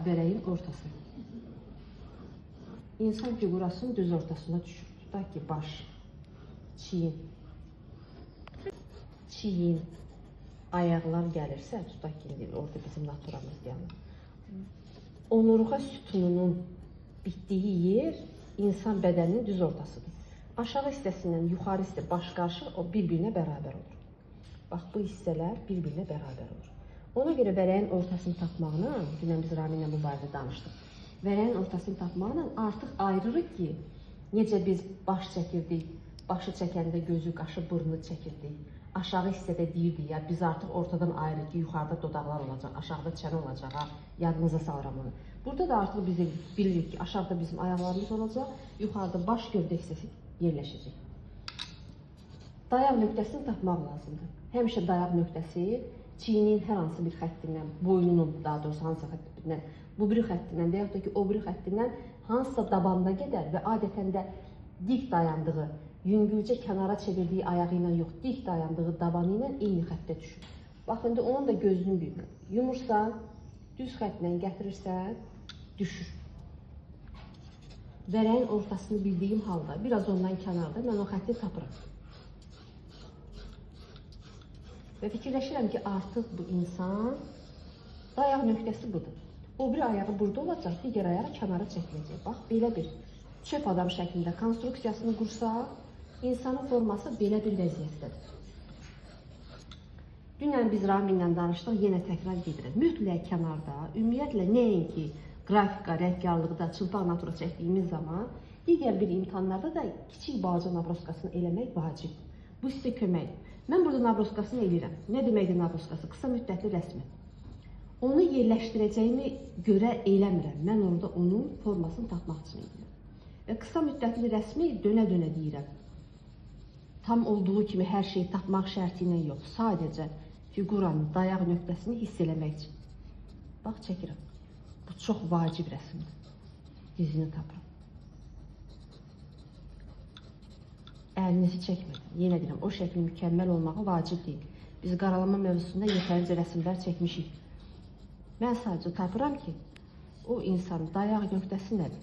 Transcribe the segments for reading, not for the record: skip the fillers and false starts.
verəyin ortası. İnsan figurasının düz ortasına düşür. Tutaq ki, baş, çiyin, ayaqlar gəlirsə, tutaq ki, orada bizim naturamız yanır. Onurğa sütununun bitdiyi yer insan bədəninin düz ortasıdır. Aşağı hissəsindən yuxarı hissə baş qarşı o bir-birinə bərabər olur. Bax, bu hissələr bir-birinə bərabər olur. Ona görə vərəyin ortasını tapmaqla, dünən biz Rami ilə bu barədə danışdıq, vərəyin ortasını tapmaqla artıq ayırırıq ki, necə biz baş çəkirdik, başı çəkəndə gözü, qaşı, burnu çəkirdik. Aşağı hissədə deyirdik ya, biz artıq ortadan ayırırıq ki, yuxarıda dodaqlar olacaq, aşağıda çənə olacaq, yadınıza salıram onu. Burada da artıq biz bilirik ki, aşağıda bizim ayaqlarımız olacaq, yuxarıda baş gövdə hissəsi yerləşəcək. Dayaq nöqtəsini tapmaq lazımdır. Həmişə dayaq nöqtəsi çiyinin hər hansı bir xəttindən, boynunun, daha doğrusu hansı xəttindən, bu biri xəttindən və yaxud da ki, o biri xəttindən hansısa dabanda gedər və adətən də dik dayandığı, yüngülcə kənara çevirdiyi ayağı ilə yox, dik dayandığı dabanı ilə eyni xəttə düşür. Bax, indi onun da gözünün büyüyür. Yumursan, düz xəttlə gətirirsən, düşür. Vərəyin ortasını bildiyim halda, biraz ondan kənarda mən o xətti tapıram. Və fikirləşirəm ki, artıq bu insan dayaq nöqtəsi budur. O bir ayağı burada olacaq, digər ayağı kənara çəkiləcək. Bax, belə bir çöp adam şəklində konstruksiyasını qursaq, insanın forması belə bir vəziyyətdədir. Dünən biz Rami ilə danışdıq, yenə təkrar edirəm. Mütləq kənarda, ümumiyyətlə nəinki qrafika, rəngkarlıqda, çılpaq natura çəkdiyimiz zaman, digər bir imtahanlarda da kiçik balaca nabroskasını eləmək vacibdir. Bu sizə köməkdir. Mən burada nabroskasını eləyirəm. Nə deməkdir nabroskası? Qısa müddətli rəsmi. Onu yerləşdirəcəyimi görə eləmirəm. Mən orada onun formasını tapmaq üçün eləyirəm. Və qısa müddətli rəsmi dönə-dönə deyirəm. Tam olduğu kimi hər şeyi tapmaq şərti ilə yox. Sadəcə figuranın dayaq nöqtəsini hiss eləmək üçün. Bax, çəkirəm. Bu çox vacib rəsmdir. Dizini tapıram. Əlinizi çəkmədim. Yenə deyirəm, o şəklin mükəmməl olmağı vacib deyil. Biz qaralama mövzusunda yetərincə rəsmlər çəkmişik. Mən sadəcə tapıram ki, o insanın dayaq nöqtəsi nədir?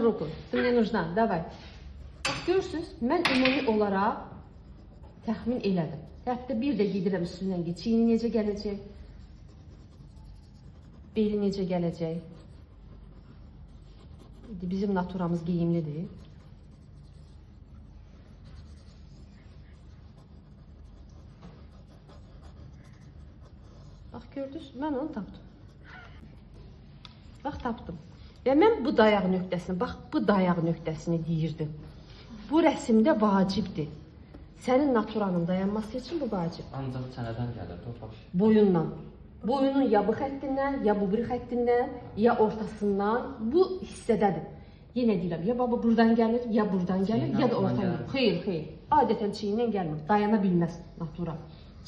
Ruku, мне нужна, davay. Bax, görürsünüz, mən ümumi olaraq təxmin elədim. Hətta bir də gedirəm üstündən ki, çiyini necə gələcək, beli necə gələcək. Bizim naturamız geyimlidir. Bax, gördünüz, mən onu tapdım. Bax, tapdım. Və mən bu dayaq nöqtəsini, bax, bu dayaq nöqtəsini deyirdim. Bu rəsmdə vacibdir. Sənin naturanın dayanması üçün bu vacib. Ancaq çənədən gəlir, o baş. Boyundan. Boyunun ya bu xəttindən, ya bu bir xəttindən, ya ortasından bu hissədədir. Yenə deyirəm, ya baba buradan gəlir, ya buradan gəlir, ya da ortadan gəlir. Xeyr, xeyr. Adətən çiyindən gəlmir, dayana bilməz natura.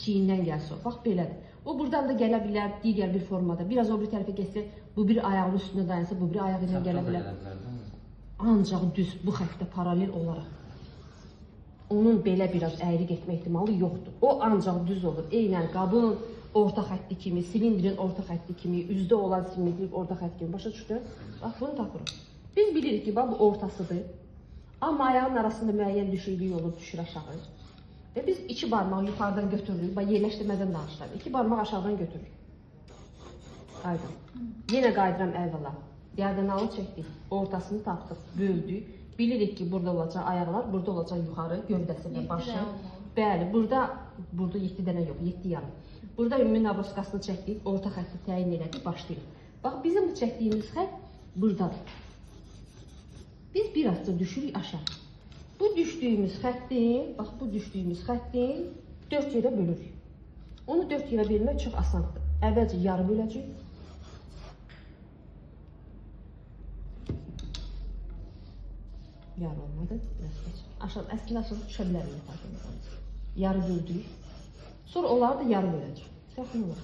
Çiyindən gəlsə o, bax belədir. O buradan da gələ bilər, digər bir formada. Biraz o bir tərəfə geçsə, bu bir ayağın üstünə dayansa, bu bir ayağı ilə gələ bilər. Ancaq düz bu xəttə paralel olaraq. Onun belə biraz əyri getmə ehtimalı yoxdur. O ancaq düz olur. Eynən qabın orta xətti kimi, silindrin orta xətti kimi, üzdə olan simetrik orta xətti kimi. Başa düşdü? Bax, bunu tapırıq. Biz bilirik ki, bax, bu ortasıdır. Amma ayağın arasında müəyyən düşüklük olur, düşür aşağı. Və biz iki barmağı yuxarıdan götürürük, bax, yerləşdirmədən danışırıq. İki barmaq aşağıdan götürürük. Qaydım. Yenə qaydıram əvvəla. Diagonalı çəkdik, ortasını tapdıq, böldük. Bilirik ki, burada olacaq ayaqlar, burada olacaq yuxarı, gövdəsi və başı. Bəli, burada 7 dənə yox, 7 yarım. Burada ümumi nabroskasını çəkdik, orta xətti təyin elədik, başlayırıq. Bax, bizim bu çəkdiyimiz xətt buradadır. Biz birazca düşürük aşağı. Bu düşdüyümüz xəttin, bax, bu düşdüyümüz xəttin 4 yerə bölürük. Onu 4 yerə bölmək çox asandır. Əvvəlcə yarı böləcək. Yarı olmadı. Aşağı, əslində aşağı düşə bilərik. Yarı böldük. Sonra onları da yarı böləcək. Təxmin olar.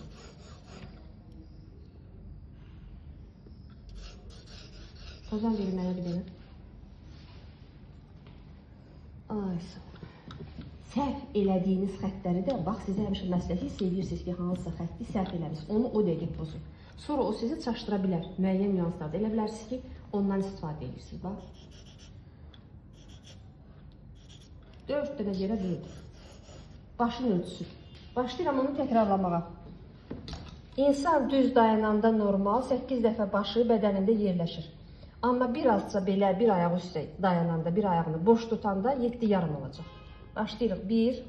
Pozan verin mənə bir dənə. Ay, səhv elədiyiniz xəttləri də, bax, sizə həmişə məsləhət edirsiniz ki, hansısa xətti səhv eləmişsiniz. Onu o dəqiqə pozun. Sonra o sizi çaşdıra bilər. Müəyyən nüanslarda elə bilərsiniz ki, ondan istifadə edirsiniz. Bax. 4 dənə yerə böldüm. Başın ölçüsü. Başlayıram onu təkrarlamağa. İnsan düz dayananda normal 8 dəfə başı bədənində yerləşir. Amma birazca belə bir ayağı üstə dayananda, bir ayağını boş tutanda 7 yarım olacaq. Başlayırıq. 1,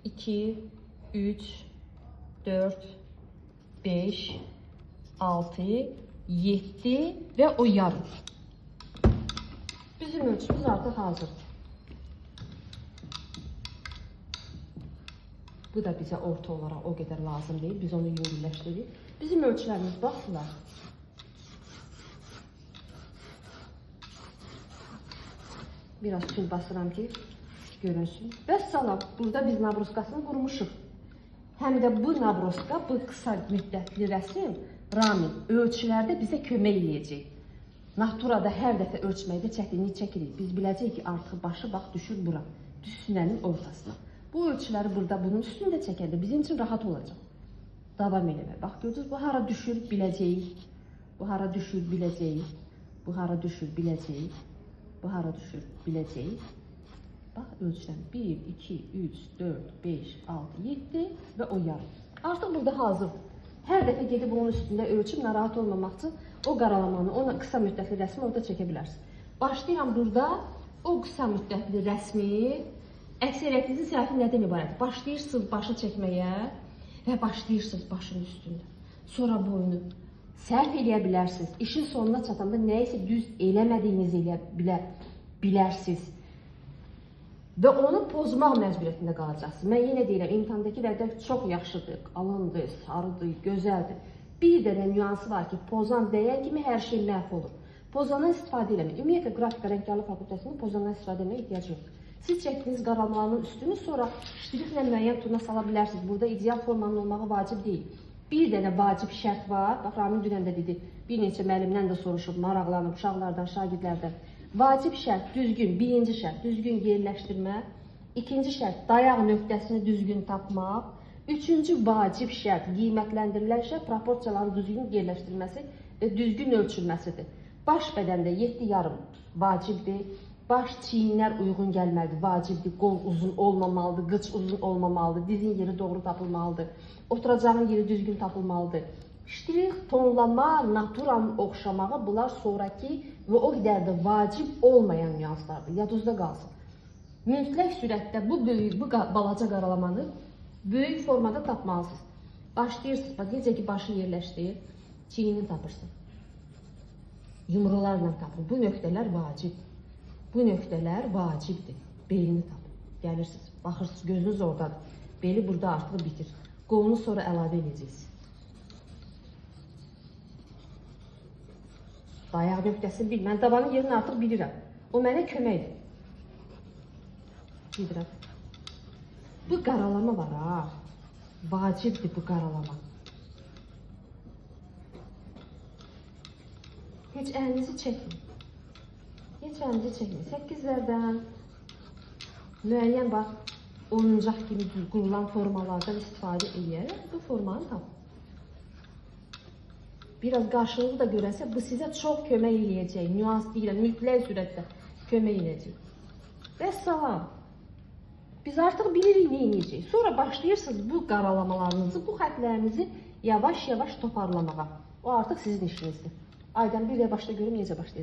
2, 3, 4, 5, 6, 7 və o yarım. Bizim ölçümüz artıq hazırdır. Bu da bizə orta olaraq o qədər lazım deyil. Biz onu yüngülləşdiririk. Bizim ölçülərimiz baxsınlar. Biraz tül basıram ki, görünsün. Vəssalam, burada biz nabruskasını qurmuşuq. Həm də bu nabruska, bu qısa müddətli rəsm, ramin ölçülərdə bizə kömək edəcək. Naturada hər dəfə ölçməkdə çətinlik çəkirik. Biz biləcəyik ki, artıq başı bax düşür bura, düz sinənin ortasına. Bu ölçüləri burada bunun üstündə çəkəndə bizim üçün rahat olacaq. Davam eləmək. Bax gördünüz, bu hara düşür biləcəyik. Bu hara düşür biləcəyik. Bu hara düşür biləcəyik. Bu hara düşür biləcəyik. Bax ölçüləm. 1, 2, 3, 4, 5, 6, 7 və o yarım. Artıq burada hazırdır. Hər dəfə gedib onun üstündə ölçüb narahat olmamaq üçün o qaralamanı, ona qısa müddətli rəsmi orada çəkə bilərsiniz. Başlayıram burada o qısa müddətli rəsmi. Əksəriyyətinizin səhvi nədən ibarət? Başlayırsınız başa çəkməyə və başlayırsınız başın üstündə. Sonra boyunu səhv eləyə bilərsiniz. İşin sonuna çatanda nəyisə düz eləmədiyinizi bilərsiniz. Və onu pozmaq məcburiyyətində qalacaqsınız. Mən yenə deyirəm, imtahandakılərdə çox yaxşıdır, qalındır, sarıdır, gözəldir. Bir dənə nüansı var ki, pozan dəyən kimi hər şey məhv olur. Pozandan istifadə eləmək. Ümumiyyətlə, qrafika rəngkarlıq fakültəsində pozandan istifadə etməyə ehtiyac yoxdur. Siz çəkdiyiniz qaralmaların üstünü sonra ştrixlə müəyyən turna sala bilərsiniz. Burada ideal formanın olmağı vacib deyil. Bir dənə vacib şərt var. Bax, Ramin dünən də dedi, bir neçə müəllimdən də soruşub, maraqlanıb, uşaqlardan, şagirdlərdən. Vacib şərt düzgün, birinci şərt düzgün yerləşdirmə. İkinci şərt dayaq nöqtəsini düzgün tapmaq. Üçüncü vacib şərt qiymətləndirilən şərt proporsiyaların düzgün yerləşdirilməsi və düzgün ölçülməsidir. Baş bədəndə 7 yarım vacibdir. Baş çiyinlər uyğun gəlməlidir, vacibdir, qol uzun olmamalıdır, qıç uzun olmamalıdır, dizin yeri doğru tapılmalıdır, oturacağın yeri düzgün tapılmalıdır. Ştrix, tonlama, naturanın oxşamağı bunlar sonraki və o qədər də vacib olmayan nüanslardır, yadınızda qalsın. Mütləq sürətdə bu balaca qaralamanı böyük formada tapmalısınız. Başlayırsınız, bax, necə ki başı yerləşdirir, çiynini tapırsınız. Yumrularla tapın, bu nöqtələr vacibdir. Bu nöqtələr vacibdir. Belini tapın. Gəlirsiniz, baxırsınız, gözünüz oradadır. Beli burada artıq bitir. Qolunu sonra əlavə edəcəksiniz. Dayaq nöqtəsini bil. Mən dabanın yerini artıq bilirəm. O mənə köməkdir. Bilirəm. Bu qaralama var ha. Vacibdir bu qaralama. Heç əlinizi çəkin. Heç əlinizi çəkin. 8-lərdən müəyyən bax, oyuncaq kimi qurulan formalardan istifadə edərək bu formanı tapın. Biraz qarşılığı da görənsə, bu sizə çox kömək eləyəcək. Nüans deyirəm, mütləq sürətdə kömək eləyəcək. Və salam. Biz artıq bilirik nə edəcək. Sonra başlayırsınız bu qaralamalarınızı, bu xətlərinizi yavaş-yavaş toparlamağa. O artıq sizin işinizdir. Aydan bir də başda görüm necə başlayacaq.